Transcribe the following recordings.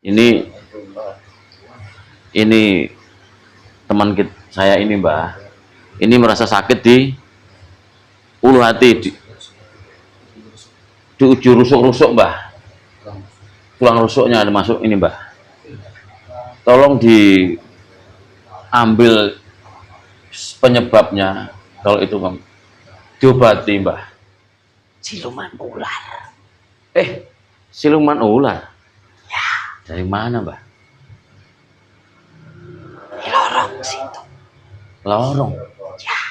Ini teman saya ini Mbah, ini merasa sakit di ulu hati, di ujung rusuk-rusuk Mbah, tulang rusuknya ada masuk ini Mbah, tolong diambil penyebabnya, kalau itu Bang, diobati Mbah. Siluman ular. Siluman ular? Ya. Dari mana Mbah? Di lorong situ. Lorong? Ya.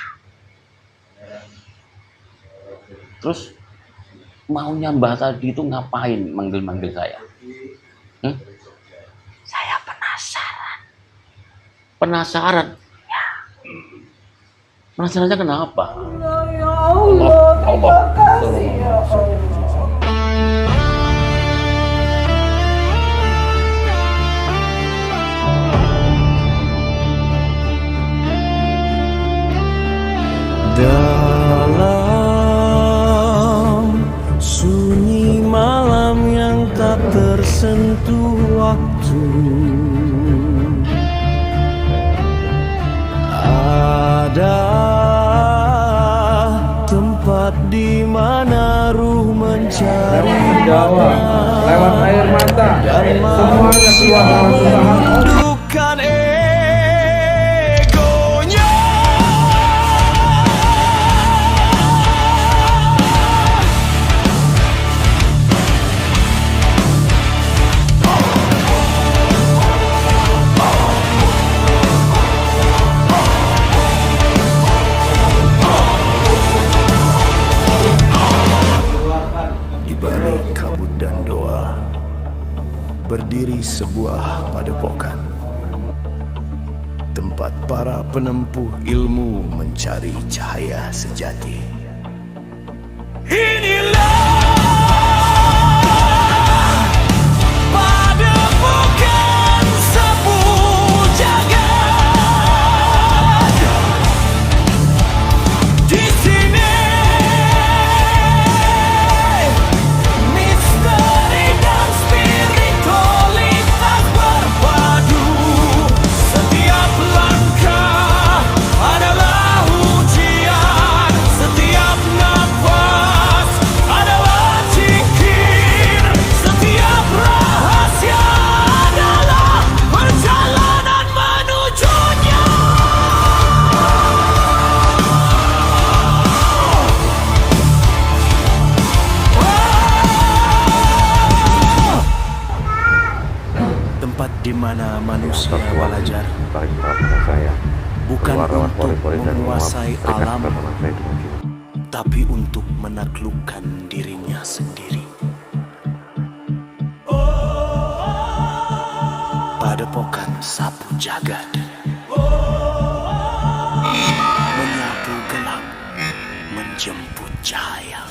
Terus maunya Mbah tadi itu ngapain manggil-manggil saya? Saya penasaran. Penasaran? Ya. Penasarannya kenapa? Ya Allah, terima kasih ya Allah. Dalam sunyi malam yang tak tersentuh waktu, ada tempat di mana ruh mencari Jawa, lewat air mata, semuanya keluar lewat usaha. menundukkan egonya. Di balik kabut dan doa, berdiri sebuah padepokan, tempat para penempuh ilmu mencari cahaya sejati. Inilah padepokan sapu jagat. Di sini misteri dan spiritualitas berpadu. Setiap langkah adalah ujian, setiap nafas adalah zikir, setiap rahasia adalah perjalanan menujunya. Tempat di mana manusia belajar bukan untuk menguasai alam, tapi untuk menaklukkan dirinya sendiri. Padepokan sapu jagat menyapu gelap, menjemput cahaya.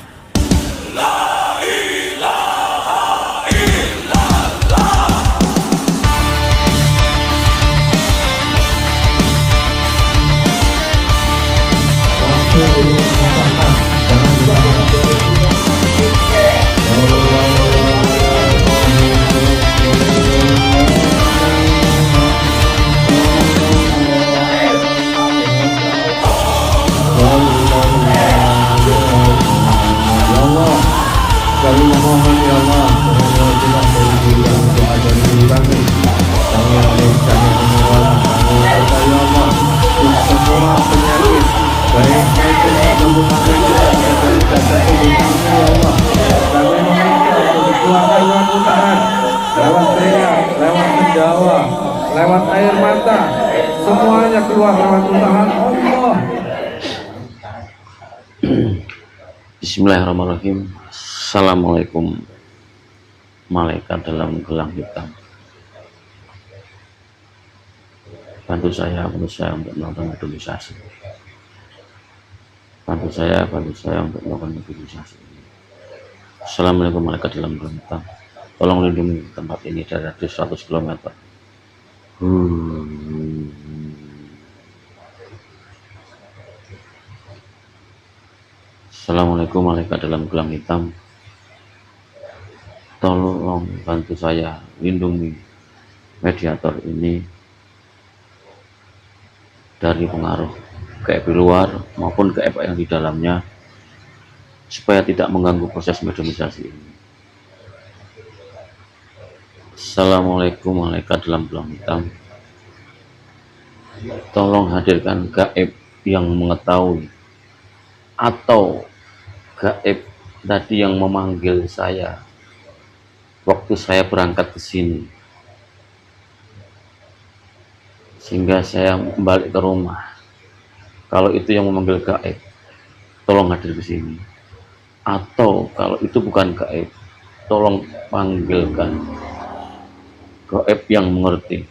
Kami memohon ya Allah, berhubungan dari diri yang doa dari diri kami, kami yang kami memohon, kami berkata ya Allah, untuk semua penyakit, baik penyakit tubuh kami juga dari dasar tubuh kami ya Allah, kami meminta untuk dikeluarkan lewat utahan, lewat teriak, lewat menjawa, lewat air mata, semuanya keluar lewat utahan Allah. Bismillahirrahmanirrahim. Assalamualaikum. Malaikat dalam gelang hitam, bantu saya untuk melakukan mobilisasi. Bantu saya untuk melakukan mobilisasi. Assalamualaikum malaikat dalam gelang hitam, tolong lindungi tempat ini dari radius 100 km. Assalamualaikum malaikat dalam gelang hitam, tolong bantu saya lindungi mediator ini dari pengaruh gaib di luar maupun gaib yang di dalamnya, supaya tidak mengganggu proses mediumisasi ini. Assalamualaikum malaikat dalam gelang hitam, tolong hadirkan gaib yang mengetahui atau gaib tadi yang memanggil saya waktu saya berangkat ke sini, sehingga saya balik ke rumah. Kalau itu yang memanggil gaib, tolong hadir ke sini. Atau kalau itu bukan gaib, tolong panggilkan gaib yang mengerti.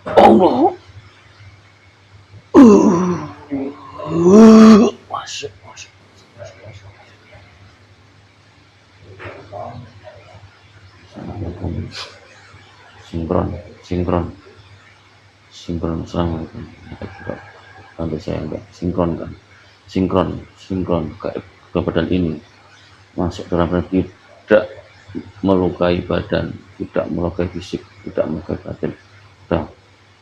Allah. Masuk. Assalamualaikum. Sinkron. Assalamualaikum. Bantu saya enggak sinkron ke badan ini, masuk dalam badan, tidak melukai badan, tidak melukai fisik, tidak melukai batin. Nah,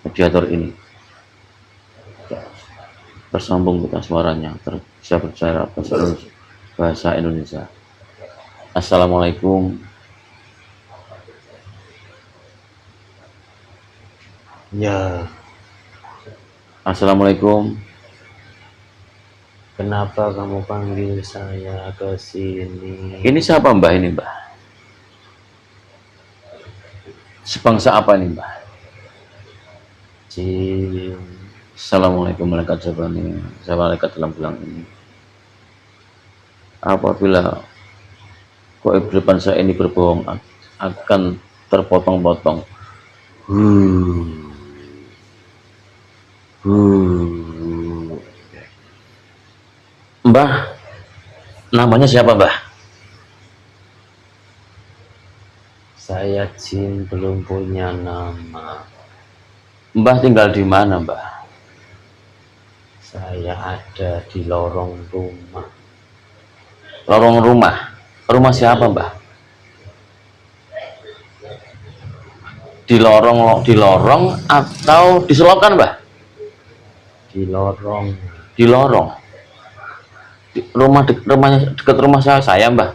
mediator ini tersambung kita suaranya, bisa bicara bahasa Indonesia. Assalamualaikum. Ya, Assalamualaikum. kenapa kamu panggil saya ke sini? Ini siapa Mbah ini, Mbah? Sebangsa apa ini, Mbah? Jin. Assalamualaikum malaikat jabani, saya malaikat dalam gelang ini. Apabila gaib di depan saya ini berbohong, akan terpotong-potong. Mbah, namanya siapa, Mbah? Saya Jin, belum punya nama. Mbah tinggal di mana, Mbah? Saya ada di lorong rumah. Lorong rumah? Rumah siapa, Mbah? Di lorong atau di selokan, Mbah? Di lorong. Di lorong. Rumahnya dekat rumah saya, Mbah.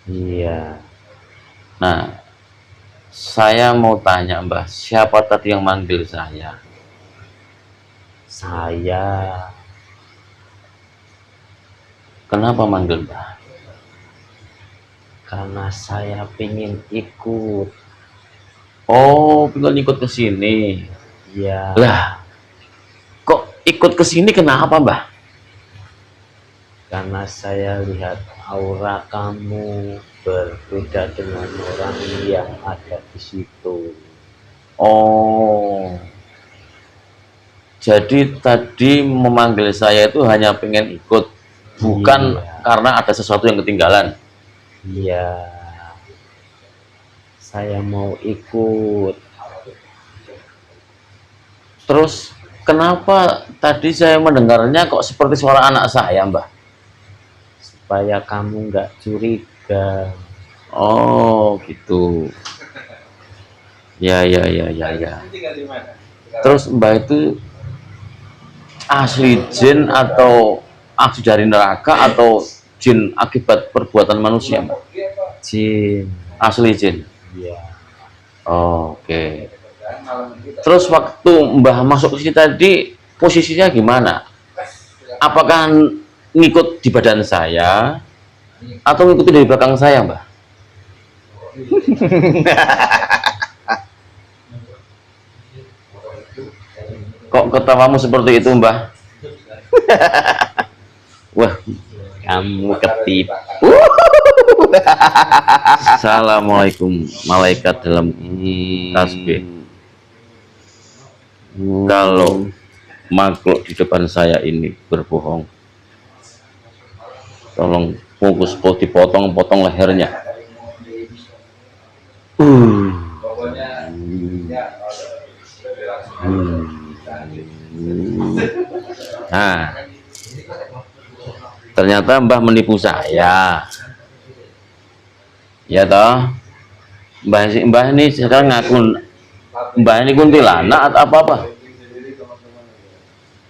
Iya. Nah, saya mau tanya, Mbah, siapa tadi yang manggil saya? Saya. Kenapa manggil, Mbah? Karena saya pengen ikut. Oh, pengen ikut ke sini. Ya. Lah, kok ikut ke sini kenapa, Mbah? Karena saya lihat aura kamu berbeda dengan orang yang ada di situ. Oh, jadi tadi memanggil saya itu hanya pengen ikut, bukan Iya. karena ada sesuatu yang ketinggalan. Iya, saya mau ikut. Terus kenapa tadi saya mendengarnya kok seperti suara anak saya, Mbah? Supaya kamu nggak curiga. Oh, gitu. Ya. Terus Mbah itu asli jin atau asli dari neraka atau jin akibat perbuatan manusia, Mbah? Jin. Asli jin. Iya. Oke. Terus waktu Mbah masuk ke sini tadi posisinya gimana? Apakah ngikut di badan saya atau ngikuti dari belakang saya, Mbah? Kok ketawamu seperti itu, Mbah? Wah, Kamu ketipu. assalamualaikum malaikat dalam tasbih. Kalau makhluk di depan saya ini berbohong, tolong dipotong-potong lehernya. Nah, ternyata Mbah menipu saya. Ya toh, Mbah ini sekarang ngaku Mbah ini kuntilanak atau apa?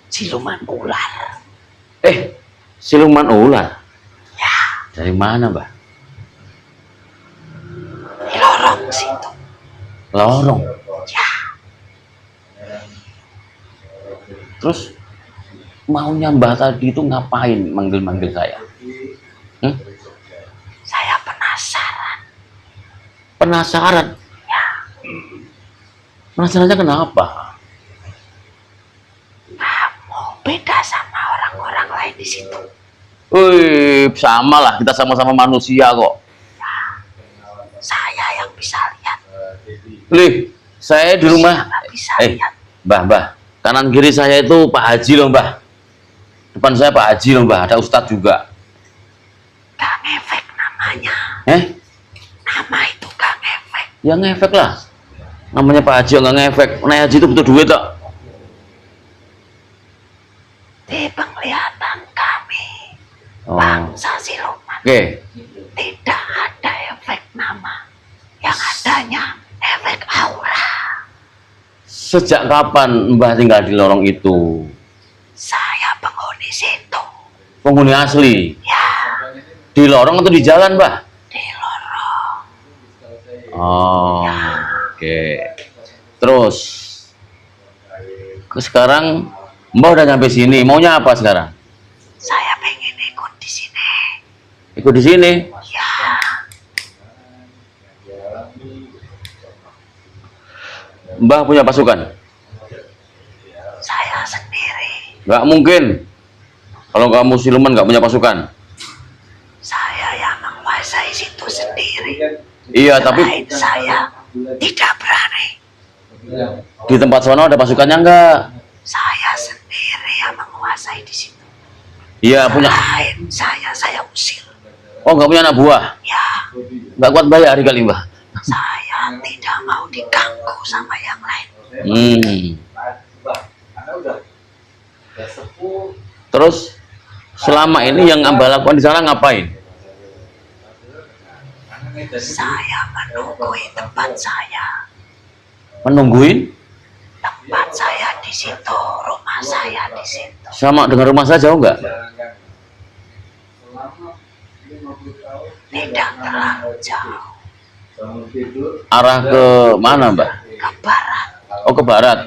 Siluman ular. Siluman ular. Ya, Dari mana, Mbah? di lorong situ. Lorong. Ya, Terus maunya Mbah tadi itu ngapain manggil-manggil saya? saya penasaran. Penasaran. Ya, Penasarannya kenapa? kamu beda sama orang-orang lain di situ. Wih, sama lah, kita sama-sama manusia kok. Saya yang bisa lihat. Lih, saya di rumah. Siapa bisa lihat? Mbah, kanan kiri saya itu Pak Haji loh, Mbah. Depan saya Pak Haji loh, Mbah. Ada Ustadz juga. Gak ngefek namanya. Nama itu gak ngefek. Ya ngefek lah. Namanya Pak Haji nggak ngefek. Naik haji itu butuh duit kok. Di penglihatan kami, Oh. bangsa siluman, Oke. tidak ada efek nama. Yang adanya efek aura. Sejak kapan Mbah tinggal di lorong itu? Saya penghuni situ. Penghuni asli. Ya, Di lorong atau di jalan, Mbah? di lorong. Oh, oke. Terus sekarang Mbah udah nyampe sini. Maunya apa sekarang? Saya pengen ikut di sini. Ikut di sini. Ya, Mbah punya pasukan? saya sendiri. Nggak mungkin. Kalau kamu siluman nggak punya pasukan. Saya yang menguasai situ sendiri. Iya, tapi Selain saya tidak berani. di tempat sana ada pasukannya nggak? Saya sendiri yang menguasai di situ. Iya, punya. Selain saya usir. Oh, nggak punya anak buah. Ya, Nggak kuat bayar kali, Mbah. saya tidak mau diganggu sama yang lain. Terus selama ini yang Mbah lakukan di sana ngapain? Saya menunggui tempat saya. Menungguin? Tempat saya di situ, rumah saya di situ. Sama dengan rumah saya jauh nggak? Tidak terlalu jauh. Arah ke mana, Mbah? Ke barat. Oh, ke barat.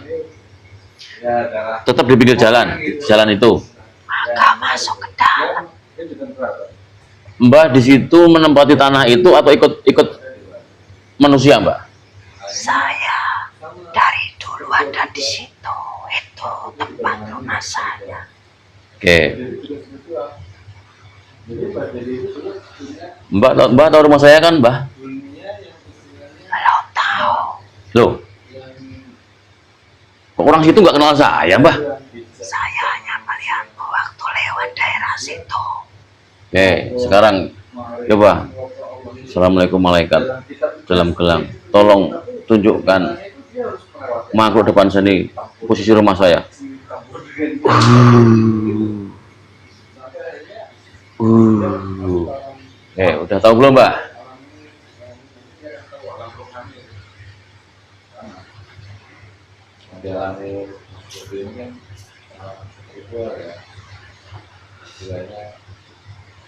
Tetap di pinggir jalan, jalan itu. Maka masuk ke dalam. Mbah di situ menempati tanah itu atau ikut manusia, Mbah? Saya dari dulu ada di situ. Itu tempat rumah saya. Oke. Mbah tahu rumah saya kan, Mbah? Kalau tahu, Loh, kok orang situ nggak kenal saya, Mbah? saya hanya melihatmu waktu lewat daerah situ. Oke, sekarang coba. Assalamualaikum malaikat dalam gelang. Tolong tunjukkan makhluk depan sini posisi rumah saya. Udah tahu belum, Mbak?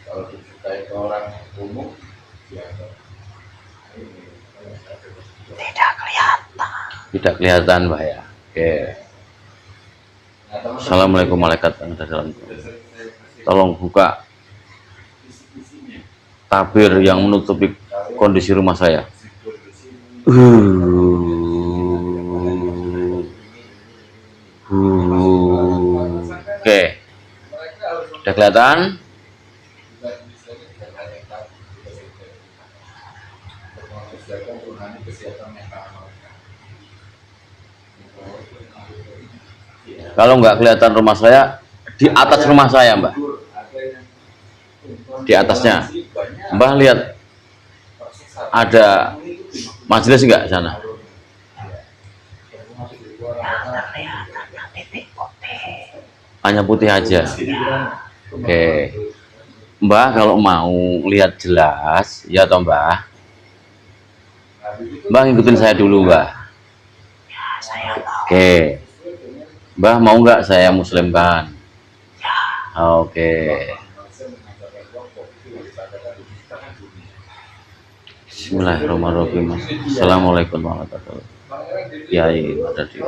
Kalau dicintai ke orang umum, ya Tidak kelihatan. Tidak kelihatan, Mbak ya. Oke. Assalamualaikum malaikat yang ada dalam. Tolong buka tabir yang menutupi kondisi rumah saya. Oke. Udah kelihatan? Kalau nggak kelihatan rumah saya, di atas rumah saya, Mbak. Di atasnya. Mbak lihat ada majelis nggak di sana? Yang kelihatan yang titik putih. Hanya putih aja. Oke. Mbak kalau mau lihat jelas, ya toh Mbak, Mbah ngikutin saya dulu, Mbah. Ya, saya mau. Oke. Mbah mau nggak saya muslimkan? Ya, Oke. Bismillahirrahmanirrahim. Assalamualaikum warahmatullahi wabarakatuh. Kiai ada di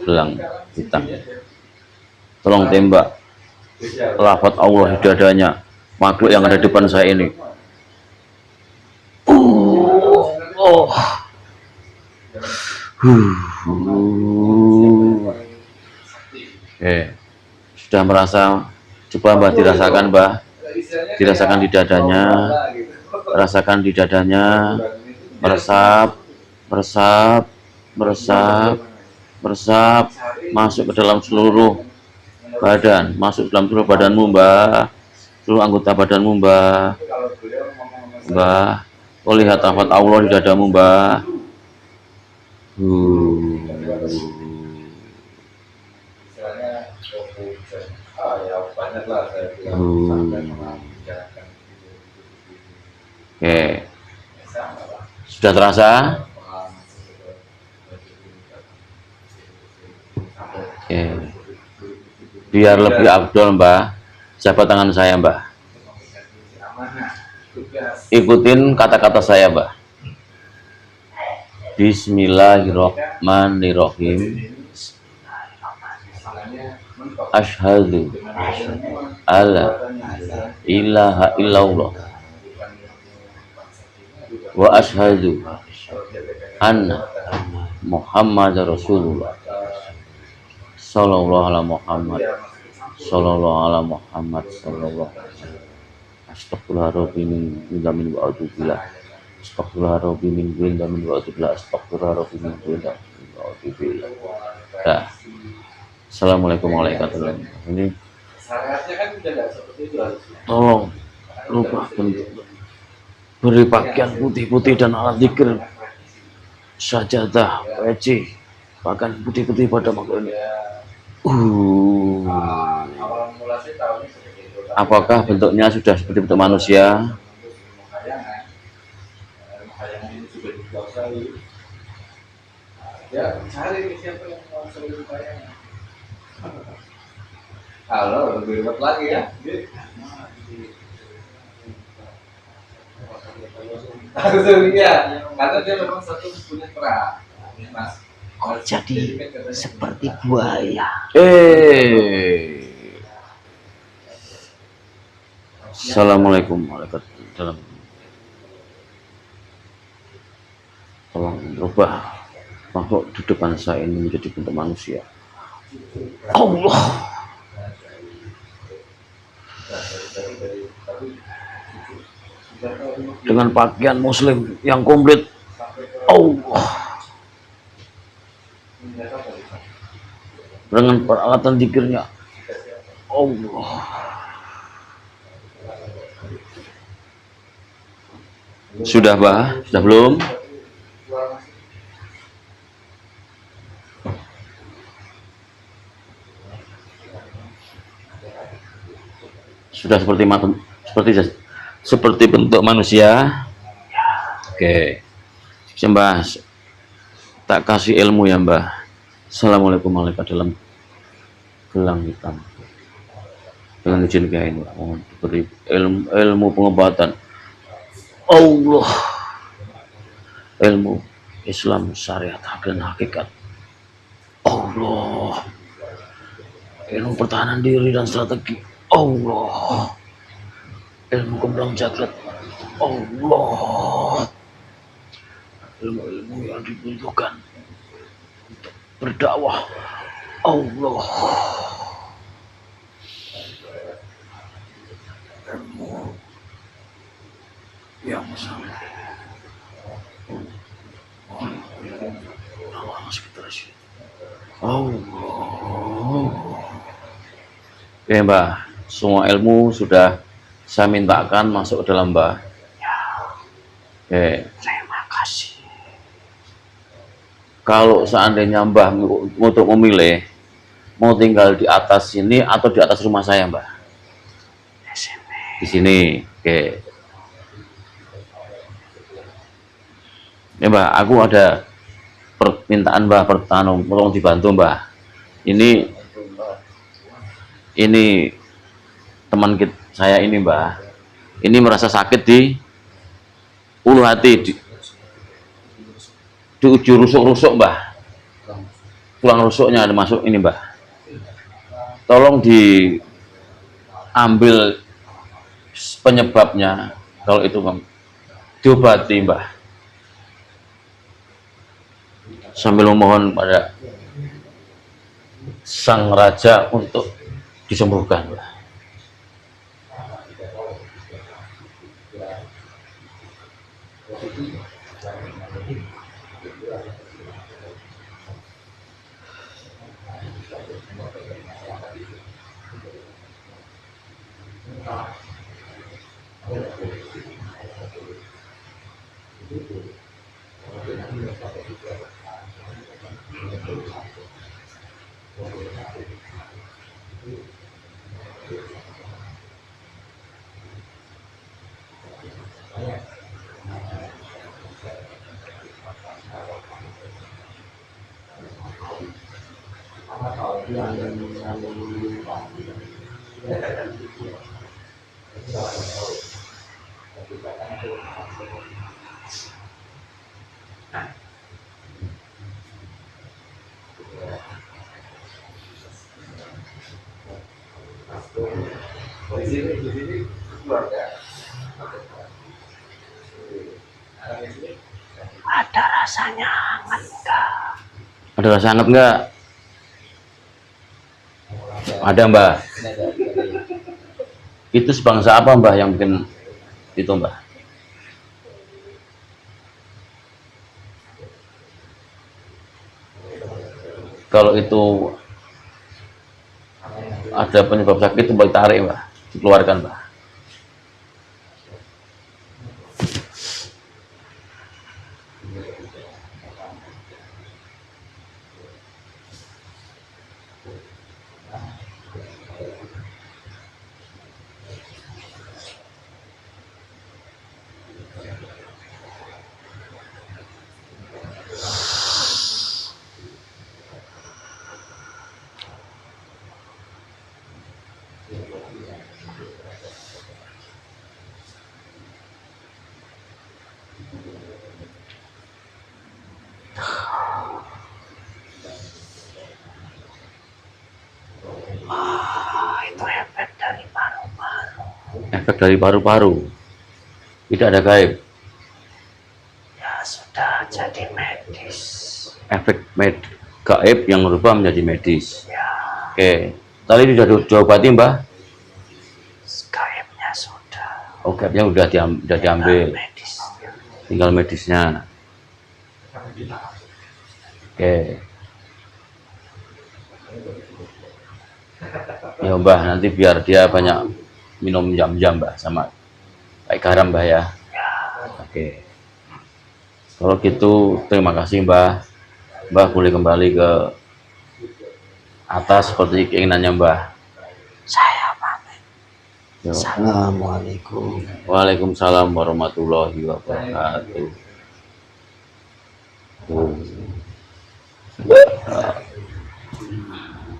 gelang hitam. Tolong tembak lafaz Allah di dadanya makhluk yang ada di depan saya ini. Oh. Oke. Sudah merasa, coba Mbah dirasakan, Mbah. Dirasakan di dadanya. Rasakan di dadanya, meresap, meresap, meresap, meresap, masuk ke dalam seluruh badan, masuk dalam seluruh badanmu, Mbah, seluruh anggota badanmu, Mbah. Mbah, kau lihat lafaz Allah di dadamu, Mbah. Oke, sudah terasa? Oke, biar lebih afdol, Mbah, jabat tangan saya, Mbah. Ikutin kata-kata saya, Mbah. Bismillahirrahmanirrahim. Asyhadu alla ilaha illallah wa asyhadu anna Muhammad Rasulullah sallallahu ala Muhammad sallallahu ala Muhammad sallallahu astagfirullahaladzim min wa'udzubillah astagfirullahaladzim min wa'udzubillah astagfirullahaladzim min wa'udzubillah. Dah. Assalamualaikum warahmatullahi wabarakatuh. Ini tolong lupa beri pakaian putih-putih dan alat zikir, sajadah, peci, bahkan putih-putih pada makhluk ini. Apakah bentuknya sudah seperti bentuk manusia? Halo, lebih ribet lagi ya. Iya, karena dia memang satu punya peran, Mas. kok jadi seperti buaya? Assalamualaikum warahmatullahi wabarakatuh. Tolong rubah makhluk di depan saya ini menjadi bentuk manusia. Allah. Dengan pakaian muslim yang komplit. Allah. Dengan peralatan zikirnya. Allah. Sudah, Bah? Sudah belum? Sudah seperti bentuk manusia. Oke. Mbah, tak kasih ilmu ya, Mbah. Assalamualaikum warahmatullahi wabarakatuh. Gelang hitam. Dengan izin Kiai ini, mohon diberi ilmu pengobatan. Allah. Ilmu Islam syariat dan hakikat. Allah. Ilmu pertahanan diri dan strategi. Allah. Ilmu kembang jagat. Allah. Ilmu-ilmu yang dibutuhkan untuk berdakwah. Allah. Ilmu yang salah. Allah. Oke, Mbah, semua ilmu sudah saya mintakan masuk ke dalam, Mbah. Ya, Oke. terima kasih. Kalau seandainya Mbah untuk memilih mau tinggal di atas sini atau di atas rumah saya, Mbah? Di sini. Di sini. Oke. Ya Mbah, aku ada permintaan Mbah, tolong dibantu Mbah. Ini teman saya ini Mbah, ini merasa sakit di ulu hati, di ujung rusuk-rusuk Mbah, tulang rusuknya ada masuk ini Mbah. Tolong diambil penyebabnya, kalau itu Bang, diobati Mbah, sambil memohon pada sang raja untuk disembuhkan Mbah. Ada rasanya hangat enggak? Ada rasa hangat enggak? Ada Mbah. Itu sebangsa apa Mbah yang bikin itu Mbah? Kalau itu ada penyebab sakit, coba ditarik Mbah, dikeluarkan Mbah. Itu efek dari paru-paru. Efek dari paru-paru, tidak ada gaib. Ya sudah jadi medis. Efek gaib yang berubah menjadi medis. Ya, Oke, tadi sudah diobati Mbah. gaibnya sudah. Oh, gaibnya udah diambil, Medisnya. tinggal medisnya. Oke. Ya Mbah, nanti biar dia banyak minum jam-jam Mbah, sama kayak garam Mbah ya. Oke. Kalau gitu terima kasih Mbah. Mbah boleh kembali ke atas seperti keinginannya Mbah. Saya pamit. Yo. Assalamualaikum. Waalaikumsalam warahmatullahi wabarakatuh. Tuh.